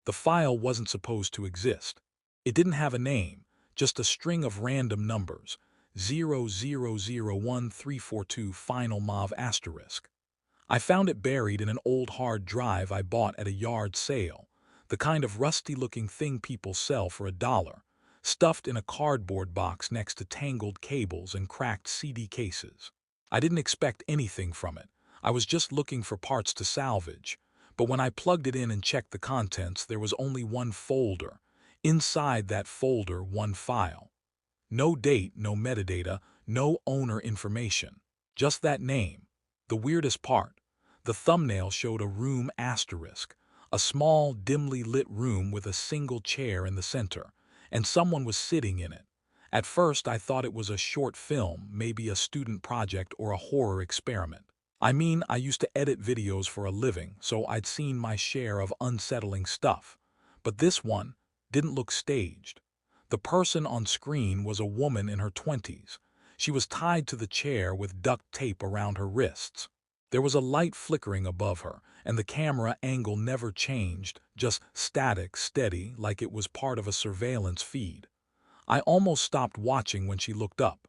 The file wasn't supposed to exist. It didn't have a name, just a string of random numbers, 0001342 final mov asterisk. I found it buried in an old hard drive I bought at a yard sale, the kind of rusty-looking thing people sell for $1, stuffed in a cardboard box next to tangled cables and cracked CD cases. I didn't expect anything from it. I was just looking for parts to salvage. But when I plugged it in and checked the contents, there was only one folder. Inside that folder, one file. No date, no metadata, no owner information. Just that name. The weirdest part, the thumbnail showed a room asterisk, a small, dimly lit room with a single chair in the center, and someone was sitting in it. At first, I thought it was a short film, maybe a student project or a horror experiment. I mean, I used to edit videos for a living, so I'd seen my share of unsettling stuff. But this one didn't look staged. The person on screen was a woman in her 20s. She was tied to the chair with duct tape around her wrists. There was a light flickering above her, and the camera angle never changed, just static, steady, like it was part of a surveillance feed. I almost stopped watching when she looked up.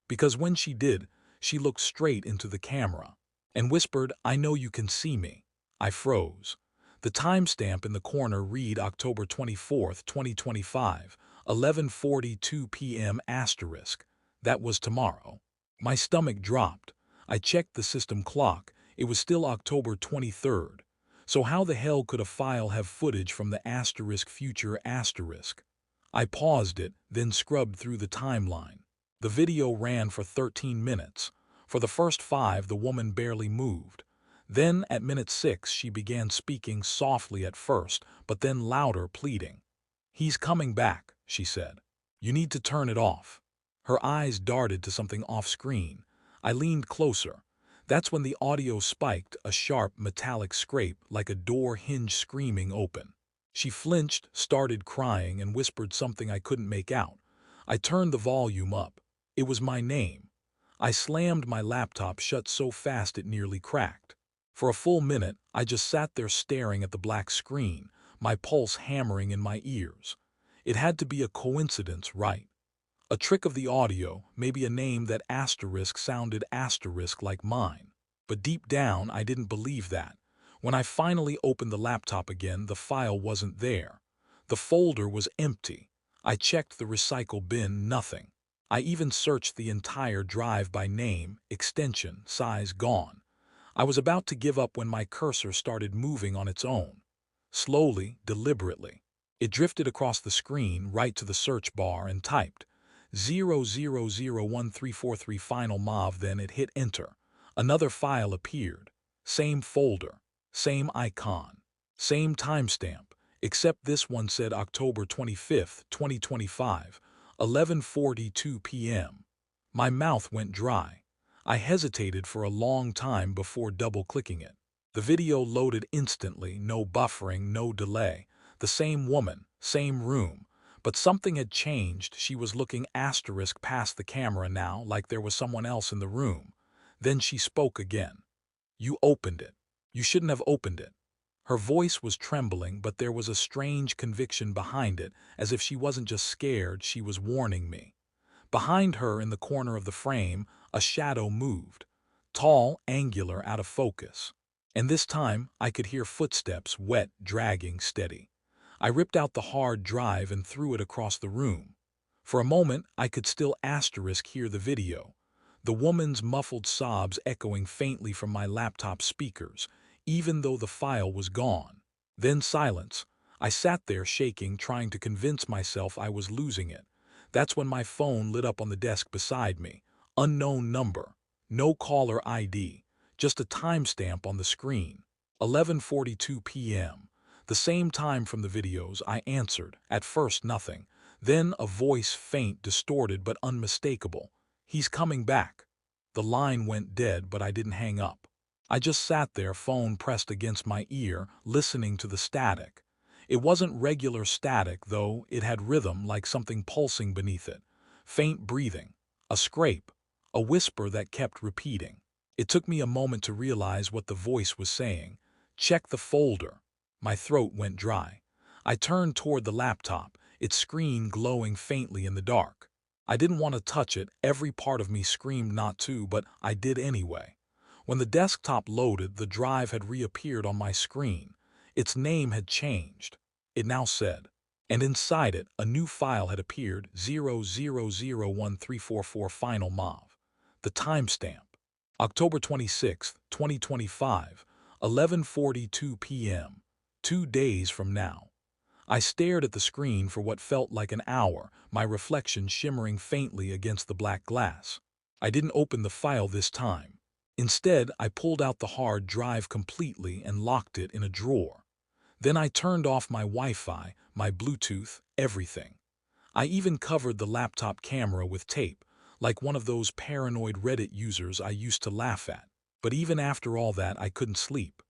Because when she did, she looked straight into the camera and whispered, "I know you can see me." I froze. The timestamp in the corner read October 24th, 2025, 11:42 p.m. asterisk. That was tomorrow. My stomach dropped. I checked the system clock. It was still October 23rd. So how the hell could a file have footage from the asterisk future asterisk? I paused it, then scrubbed through the timeline. The video ran for 13 minutes. For the first 5, the woman barely moved. Then, at minute 6, she began speaking softly at first, but then louder, pleading. "He's coming back," she said. "You need to turn it off." Her eyes darted to something off-screen. I leaned closer. That's when the audio spiked, a sharp, metallic scrape, like a door hinge screaming open. She flinched, started crying, and whispered something I couldn't make out. I turned the volume up. It was my name. I slammed my laptop shut so fast it nearly cracked. For a full minute, I just sat there staring at the black screen, my pulse hammering in my ears. It had to be a coincidence, right? A trick of the audio, maybe a name that asterisk sounded asterisk like mine. But deep down, I didn't believe that. When I finally opened the laptop again, the file wasn't there. The folder was empty. I checked the recycle bin, nothing. I even searched the entire drive by name, extension, size, gone. I was about to give up when my cursor started moving on its own. Slowly, deliberately. It drifted across the screen, right to the search bar, and typed 0001343 final mov, then it hit enter. Another file appeared. Same folder. Same icon. Same timestamp, except this one said October 25th, 2025, 11:42 p.m. My mouth went dry. I hesitated for a long time before double-clicking it. The video loaded instantly, no buffering, no delay. The same woman, same room. But something had changed. She was looking asterisk past the camera now, like there was someone else in the room. Then she spoke again. "You opened it. You shouldn't have opened it." Her voice was trembling, but there was a strange conviction behind it, as if she wasn't just scared, she was warning me. Behind her, in the corner of the frame, a shadow moved. Tall, angular, out of focus. And this time, I could hear footsteps, wet, dragging, steady. I ripped out the hard drive and threw it across the room. For a moment, I could still asterisk hear the video. The woman's muffled sobs echoing faintly from my laptop speakers, even though the file was gone. Then silence. I sat there shaking, trying to convince myself I was losing it. That's when my phone lit up on the desk beside me. Unknown number. No caller ID. Just a timestamp on the screen. 11:42 p.m. The same time from the videos. I answered. At first nothing. Then a voice, faint, distorted, but unmistakable. "He's coming back." The line went dead, but I didn't hang up. I just sat there, phone pressed against my ear, listening to the static. It wasn't regular static, though. It had rhythm, like something pulsing beneath it. Faint breathing. A scrape. A whisper that kept repeating. It took me a moment to realize what the voice was saying. "Check the folder." My throat went dry. I turned toward the laptop, its screen glowing faintly in the dark. I didn't want to touch it, every part of me screamed not to, but I did anyway. When the desktop loaded, the drive had reappeared on my screen. Its name had changed. It now said, and inside it, a new file had appeared, 00013444 Final MOV. The timestamp, October 26, 2025, 11:42 p.m., 2 days from now. I stared at the screen for what felt like an hour, my reflection shimmering faintly against the black glass. I didn't open the file this time. Instead, I pulled out the hard drive completely and locked it in a drawer. Then I turned off my Wi-Fi, my Bluetooth, everything. I even covered the laptop camera with tape, like one of those paranoid Reddit users I used to laugh at. But even after all that, I couldn't sleep.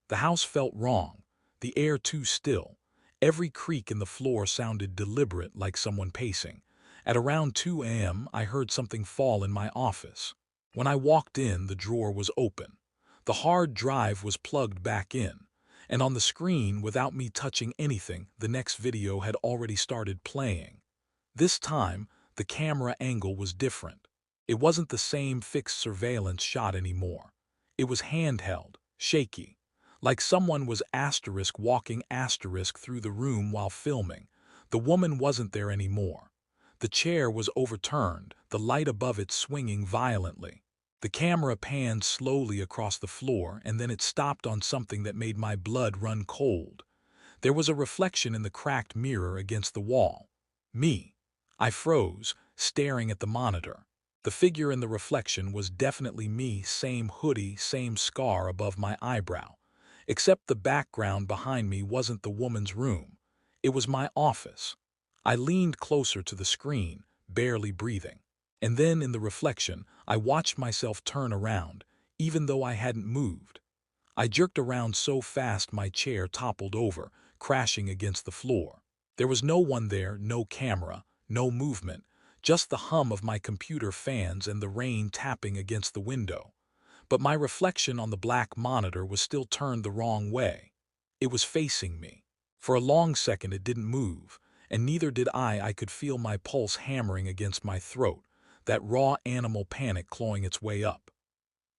The house felt wrong, the air too still. Every creak in the floor sounded deliberate, like someone pacing. At around 2 a.m., I heard something fall in my office. When I walked in, the drawer was open. The hard drive was plugged back in. And on the screen, without me touching anything, the next video had already started playing. This time, the camera angle was different. It wasn't the same fixed surveillance shot anymore. It was handheld, shaky, like someone was walking through the room while filming. The woman wasn't there anymore. The chair was overturned, the light above it swinging violently. The camera panned slowly across the floor, and then it stopped on something that made my blood run cold. There was a reflection in the cracked mirror against the wall. Me. I froze, staring at the monitor. The figure in the reflection was definitely me, same hoodie, same scar above my eyebrow. Except the background behind me wasn't the woman's room. It was my office. I leaned closer to the screen, barely breathing. And then, in the reflection, I watched myself turn around, even though I hadn't moved. I jerked around so fast my chair toppled over, crashing against the floor. There was no one there, no camera, no movement, just the hum of my computer fans and the rain tapping against the window. But my reflection on the black monitor was still turned the wrong way. It was facing me. For a long second it didn't move, and neither did I. I could feel my pulse hammering against my throat, that raw animal panic clawing its way up.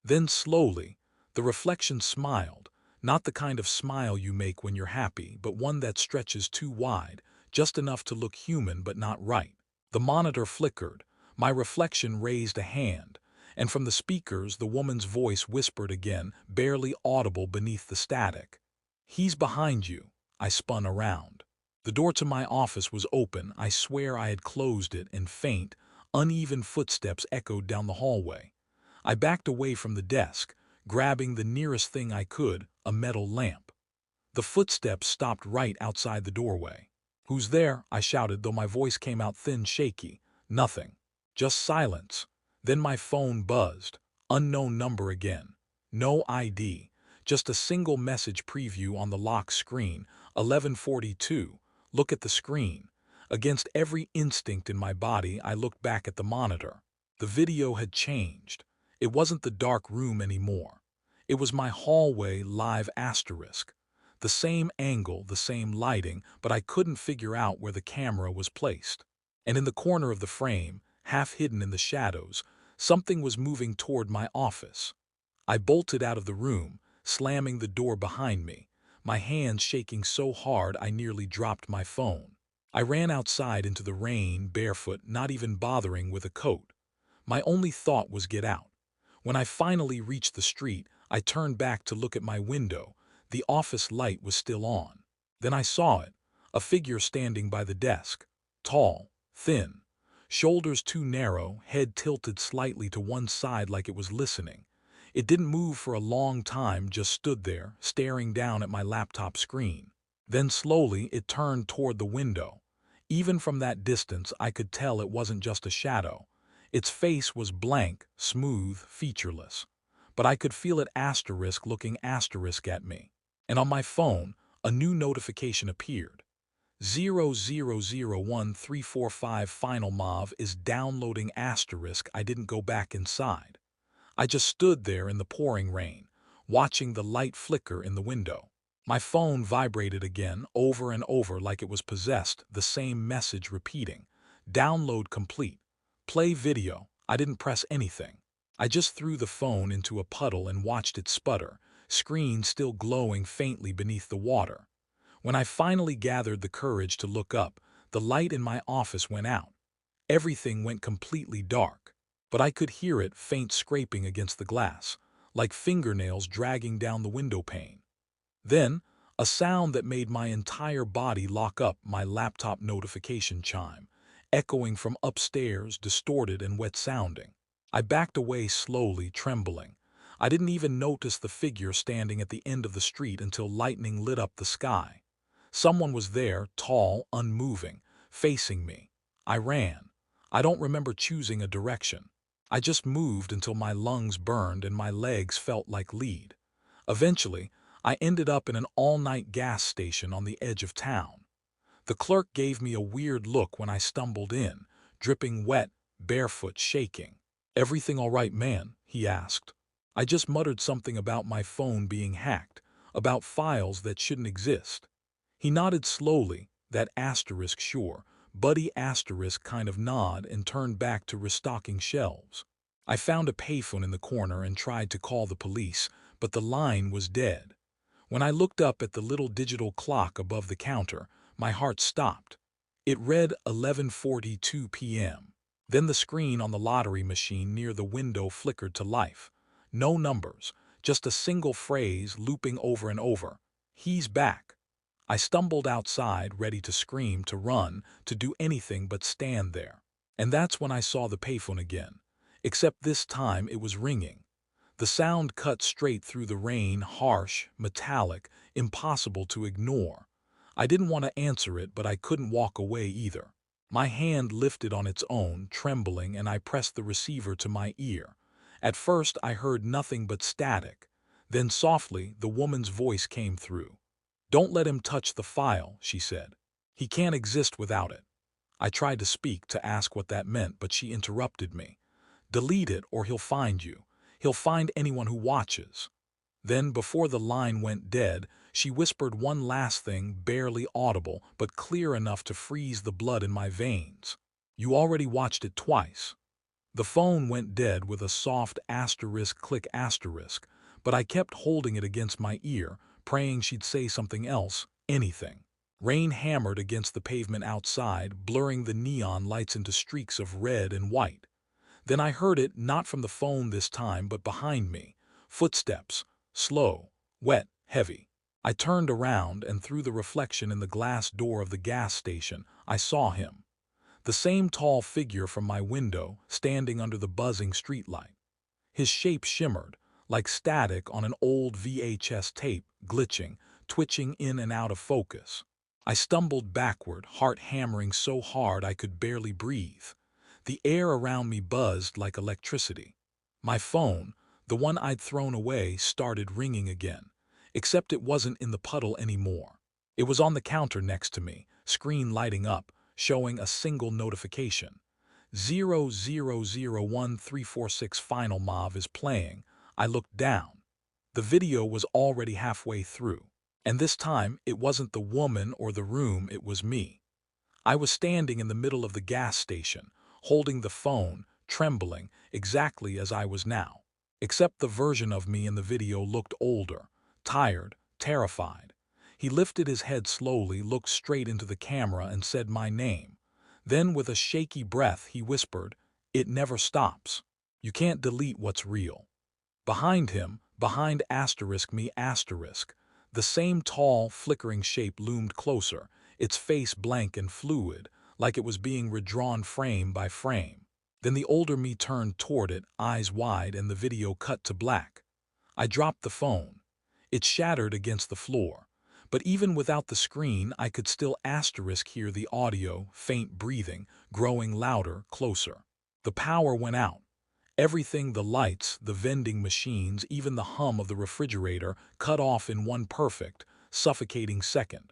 Then slowly, the reflection smiled, not the kind of smile you make when you're happy, but one that stretches too wide, just enough to look human but not right. The monitor flickered, my reflection raised a hand, and from the speakers the woman's voice whispered again, barely audible beneath the static. "He's behind you." I spun around. The door to my office was open. I swear I had closed it, and faint, uneven footsteps echoed down the hallway. I backed away from the desk, grabbing the nearest thing I could, a metal lamp. The footsteps stopped right outside the doorway. "Who's there?" I shouted, though my voice came out thin, shaky. Nothing. Just silence. Then my phone buzzed. Unknown number again. No ID. Just a single message preview on the lock screen. 11:42. Look at the screen. Against every instinct in my body, I looked back at the monitor. The video had changed. It wasn't the dark room anymore. It was my hallway live asterisk. The same angle, the same lighting, but I couldn't figure out where the camera was placed. And in the corner of the frame, half hidden in the shadows, something was moving toward my office. I bolted out of the room, slamming the door behind me, my hands shaking so hard I nearly dropped my phone. I ran outside into the rain, barefoot, not even bothering with a coat. My only thought was get out. When I finally reached the street, I turned back to look at my window. The office light was still on. Then I saw it, a figure standing by the desk. Tall, thin, shoulders too narrow, head tilted slightly to one side like it was listening. It didn't move for a long time, just stood there, staring down at my laptop screen. Then slowly it turned toward the window. Even from that distance, I could tell it wasn't just a shadow. Its face was blank, smooth, featureless. But I could feel it looking at me. And on my phone, a new notification appeared. 00013445 Final MOV is downloading asterisk. I didn't go back inside. I just stood there in the pouring rain, watching the light flicker in the window. My phone vibrated again, over and over like it was possessed, the same message repeating. Download complete. Play video. I didn't press anything. I just threw the phone into a puddle and watched it sputter, screen still glowing faintly beneath the water. When I finally gathered the courage to look up, the light in my office went out. Everything went completely dark, but I could hear it faint scraping against the glass, like fingernails dragging down the window pane. Then, a sound that made my entire body lock up, my laptop notification chime, echoing from upstairs, distorted and wet sounding. I backed away slowly, trembling. I didn't even notice the figure standing at the end of the street until lightning lit up the sky. Someone was there, tall, unmoving, facing me. I ran. I don't remember choosing a direction. I just moved until my lungs burned and my legs felt like lead. Eventually, I ended up in an all-night gas station on the edge of town. The clerk gave me a weird look when I stumbled in, dripping wet, barefoot, shaking. "Everything all right, man?" he asked. I just muttered something about my phone being hacked, about files that shouldn't exist. He nodded slowly, that asterisk sure, buddy asterisk kind of nod, and turned back to restocking shelves. I found a payphone in the corner and tried to call the police, but the line was dead. When I looked up at the little digital clock above the counter, my heart stopped. It read 11:42 p.m. Then the screen on the lottery machine near the window flickered to life. No numbers, just a single phrase looping over and over. "He's back." I stumbled outside, ready to scream, to run, to do anything but stand there. And that's when I saw the payphone again. Except this time it was ringing. The sound cut straight through the rain, harsh, metallic, impossible to ignore. I didn't want to answer it, but I couldn't walk away either. My hand lifted on its own, trembling, and I pressed the receiver to my ear. At first I heard nothing but static. Then softly the woman's voice came through. "Don't let him touch the file," she said. "He can't exist without it." I tried to speak, to ask what that meant, but she interrupted me. "Delete it or he'll find you. He'll find anyone who watches." Then, before the line went dead, she whispered one last thing, barely audible, but clear enough to freeze the blood in my veins. "You already watched it twice." The phone went dead with a soft asterisk click asterisk, but I kept holding it against my ear, praying she'd say something else, anything. Rain hammered against the pavement outside, blurring the neon lights into streaks of red and white. Then I heard it, not from the phone this time, but behind me. Footsteps, slow, wet, heavy. I turned around, and through the reflection in the glass door of the gas station, I saw him. The same tall figure from my window, standing under the buzzing streetlight. His shape shimmered, like static on an old VHS tape, glitching, twitching in and out of focus. I stumbled backward, heart hammering so hard I could barely breathe. The air around me buzzed like electricity. My phone, the one I'd thrown away, started ringing again, except it wasn't in the puddle anymore. It was on the counter next to me, screen lighting up, showing a single notification. 0001-346 final MOV is playing. I looked down. The video was already halfway through. And this time, it wasn't the woman or the room, it was me. I was standing in the middle of the gas station, holding the phone, trembling, exactly as I was now. Except the version of me in the video looked older, tired, terrified. He lifted his head slowly, looked straight into the camera, and said my name. Then, with a shaky breath, he whispered, "It never stops. You can't delete what's real." Behind him, behind asterisk me asterisk, the same tall, flickering shape loomed closer, its face blank and fluid, like it was being redrawn frame by frame. Then the older me turned toward it, eyes wide, and the video cut to black. I dropped the phone. It shattered against the floor. But even without the screen, I could still asterisk hear the audio, faint breathing, growing louder, closer. The power went out. Everything, the lights, the vending machines, even the hum of the refrigerator, cut off in one perfect, suffocating second.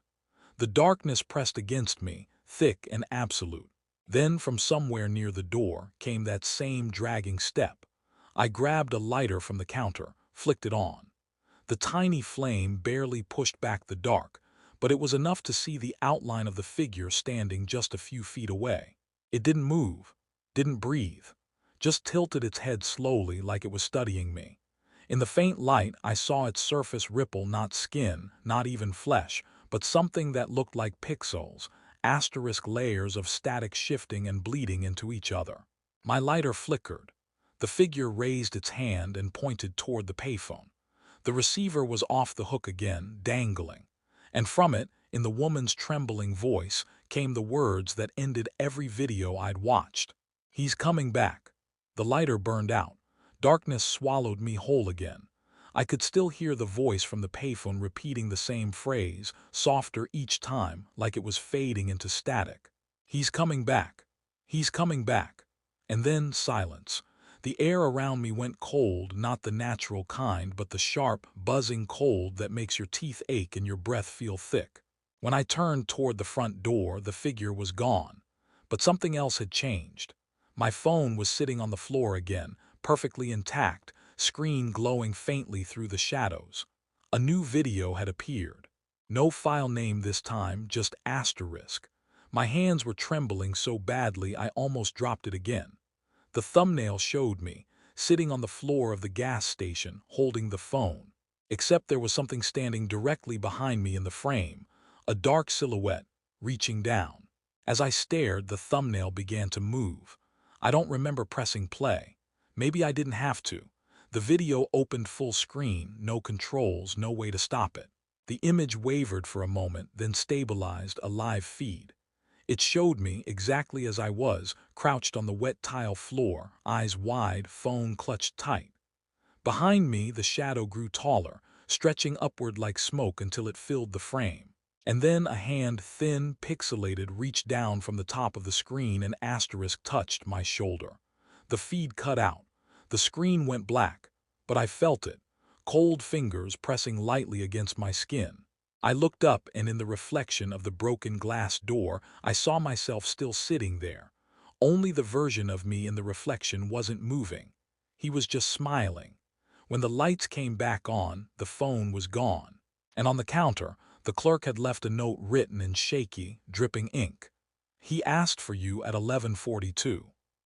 The darkness pressed against me, thick and absolute. Then, from somewhere near the door, came that same dragging step. I grabbed a lighter from the counter, flicked it on. The tiny flame barely pushed back the dark, but it was enough to see the outline of the figure standing just a few feet away. It didn't move, didn't breathe, just tilted its head slowly like it was studying me. In the faint light, I saw its surface ripple not skin, not even flesh, but something that looked like pixels, asterisk layers of static shifting and bleeding into each other. My lighter flickered. The figure raised its hand and pointed toward the payphone. The receiver was off the hook again, dangling. And from it, in the woman's trembling voice, came the words that ended every video I'd watched. "He's coming back." The lighter burned out. Darkness swallowed me whole again. I could still hear the voice from the payphone repeating the same phrase, softer each time, like it was fading into static. "He's coming back. He's coming back." And then silence. The air around me went cold, not the natural kind, but the sharp, buzzing cold that makes your teeth ache and your breath feel thick. When I turned toward the front door, the figure was gone. But something else had changed. My phone was sitting on the floor again, perfectly intact, screen glowing faintly through the shadows. A new video had appeared. No file name this time, just asterisk. My hands were trembling so badly I almost dropped it again. The thumbnail showed me, sitting on the floor of the gas station, holding the phone. Except there was something standing directly behind me in the frame, a dark silhouette, reaching down. As I stared, the thumbnail began to move. I don't remember pressing play. Maybe I didn't have to. The video opened full screen, no controls, no way to stop it. The image wavered for a moment, then stabilized, a live feed. It showed me, exactly as I was, crouched on the wet tile floor, eyes wide, phone clutched tight. Behind me, the shadow grew taller, stretching upward like smoke until it filled the frame. And then a hand, thin, pixelated, reached down from the top of the screen and asterisk touched my shoulder. The feed cut out. The screen went black, but I felt it, cold fingers pressing lightly against my skin. I looked up, and in the reflection of the broken glass door, I saw myself still sitting there. Only the version of me in the reflection wasn't moving. He was just smiling. When the lights came back on, the phone was gone. And on the counter, the clerk had left a note written in shaky, dripping ink. "He asked for you at 11:42.